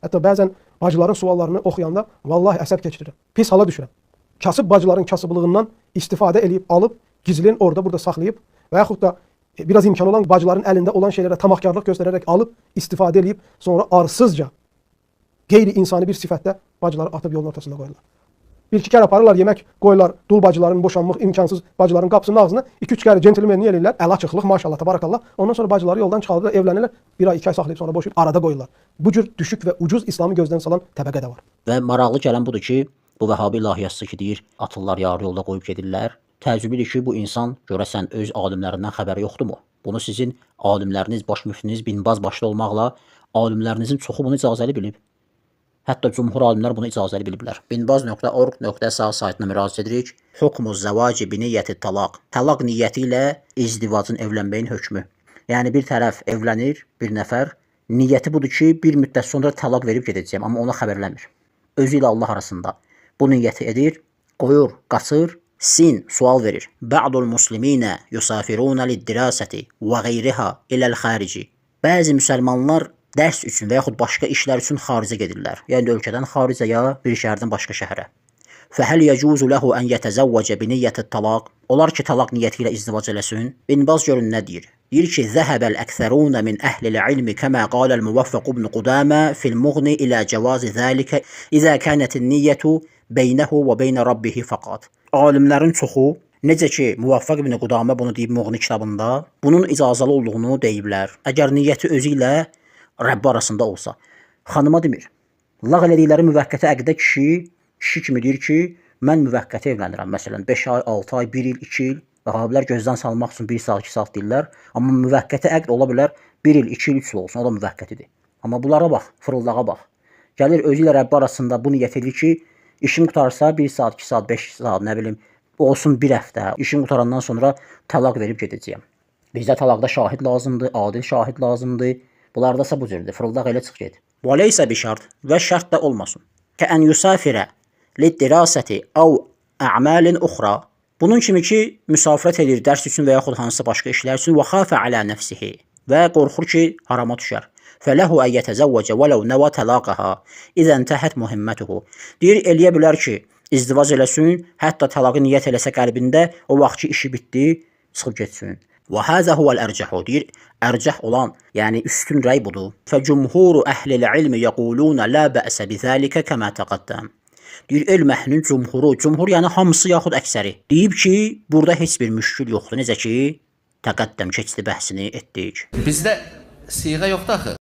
Hətta bəzən bacıların suallarını oxuyanda vallahi əsəb keçirirəm. Pis hala düşürəm. Kasıb bacıların kasıblığından istifadə eləyib, alıb, gizlin orada burada saxlayıb və yaxud da biraz imkan olan bacıların əlində olan şeylərə tamahkarlıq göstərərək alıb, istifadə eləyib, sonra arsızca, qeyri-insani bir sifətdə bacıları atıb yolun ortasında qoyurlar. Bir-iki kər aparırlar, yemək qoyurlar, dul bacıların, boşanmaq imkansız bacıların qapısının ağzına, 2-3 kər centilmenliyi eləyirlər, əl açıqlıq, maşallah, tabarakallah. Ondan sonra bacıları yoldan çıxardır, evlənirlər, 1 ay, 2 ay saxlayıb sonra boşayıb arada qoyurlar. Bu cür düşük və ucuz İslamı gözdən salan təbəqə də var. Və maraqlı gələn budur ki, bu Vəhabi ilahiyyatçısı ki deyir, atırlar yarı yolda qoyub gedirlər. Təəccüblüdür ki, bu insan görəsən öz alimlərindən xəbəri yoxdurmu? Bunu sizin alimləriniz, baş müftiniz Bin Baz başda olmaqla alimlərinizin çoxu bunu icazəli bilib. Hətta cümhur alimlər bunu icazəli biliblər. binbaz.org.sa saytına müraciət edirik. Hukmuz zəvaci bi niyyəti talaq. Talaq niyyəti ilə izdivacın, evlənməyin hökmü. Yəni bir tərəf evlənir, bir nəfər. Niyyəti budur ki, bir müddət sonra talaq verib gedəcəyəm, amma ona xəbərləmir. Özü ilə Allah arasında. Bu niyyəti edir, qoyur, qaçır. Sin sual verir. Ba'dul musliminə yusafiruna lid-dirasati və qeyriha iləl xarici. Bəzi müsəlmanlar dərs üçün və yaxud başqa işlər üçün xaricə gedirlər. Yəni ölkədən xaricə ya bir şəhərdən başqa şəhərə. Fəhəl yəcuzu ləhu ən yətəzəvvəcə bi niyyəti talaq. Olar ki, talaq niyyəti ilə izdivac eləsin. Bin Baz görün nə deyir? Deyir ki, zəhəbəl əksərunə min əhlil ilmi kəmə qaləl müvəffəq ibn Qudamə fil muğni ilə cəvazi zəlikə izə kənətin niyyətu beynəhu və beynə rabbihi fəqat. Alimlərin çoxu, necə ki, Muvaffaq ibn Qudamə bunu deyib Muğni kitabında, bunun icazəli olduğunu deyiblər. Əgər niyyəti özü ilə Rəbbi arasında olsa. Xanıma demir. Lağ elədikləri müvəqqəti əqdə kişi kimi deyir ki, mən müvəqqəti evlənirəm. Məsələn, 5 ay, 6 ay, 1 il, 2 il. Vəhabilər gözdən salmaq üçün 1 saat, 2 saat deyirlər. Amma müvəqqəti əqd ola bilər 1 il, 2 il, 3 il olsun. O da müvəqqətidir. Amma bunlara bax, fırıldağa bax. Gəlir özü ilə Rəbbi arasında bu niyyət edir ki, İşim qutarsa 1 saat, 2 saat, 5 saat, nə bilim, olsun 1 həftə. İşim qutarandan sonra talaq verib gedəcəyəm. Bizdə talaqda şahid lazımdır, adil şahid lazımdır. Bunlardasa bu cürdür. Fırıldaq elə çıx get. Və leysə bi şart və şərt də olmasın. Kən yusafirə lid-dirasati aw a'malin uxra. Bunun kimi ki, müsafirət edir dərs üçün və yaxud hansısa başqa işlər üçün və xafə alə nəfsihi və qorxur ki, harama düşər. Fələhu ən yətəzəvvəcə vələv nəvə təlaqəha izən təhət mühimmətuhu. Deyir, eləyə bilər ki, izdivac eləsin, hətta təlaqı niyyət eləsə qəlbində, o vaxt ki, işi bitdi, çıxıb getsin. Və həzə huvəl ərcəhu. Deyir, ərcəh olan, yəni üstün rəy budur. Fəcumhuru əhlil ilmi yəqulunə lə bəəsə bizəlikə kəmə təqəddəm. Deyir, elm əhlinin cumhur yəni hamısı yaxud əksəri. Deyib ki, burada heç bir müşkül yoxdur. Necə ki, təqəddəm keçdi bəhsini etdik. Bizdə siğə yoxdur axı.